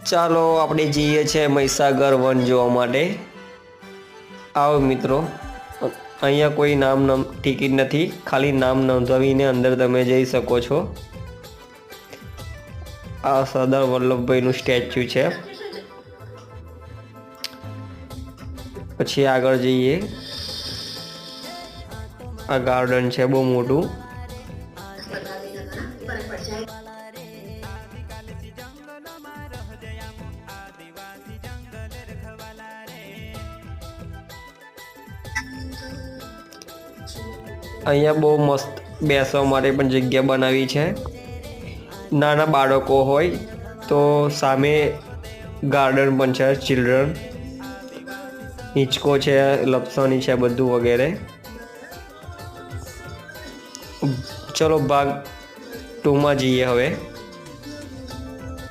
ચાલો આપણે જઈએ છીએ મહીસાગર વન જોવા માટે। આવો મિત્રો, અહીંયા કોઈ ટિકિટ નથી, ખાલી નામ નોંધાવીને અંદર તમે જઈ શકો છો। આ સરદાર વલ્લભભાઈનું સ્ટેચ્યુ છે। પછી આગળ જઈએ, આ ગાર્ડન છે બહુ મોટું। અહીંયા બહુ મસ્ત બેસવા માટે પણ જગ્યા બનાવી છે। નાના બાળકો હોય તો સામે ગાર્ડન પણ છે, ચિલ્ડ્રન હિંચકો છે, લપસણી છે, બધું વગેરે। ચલો ભાગ 2 માં જઈએ હવે।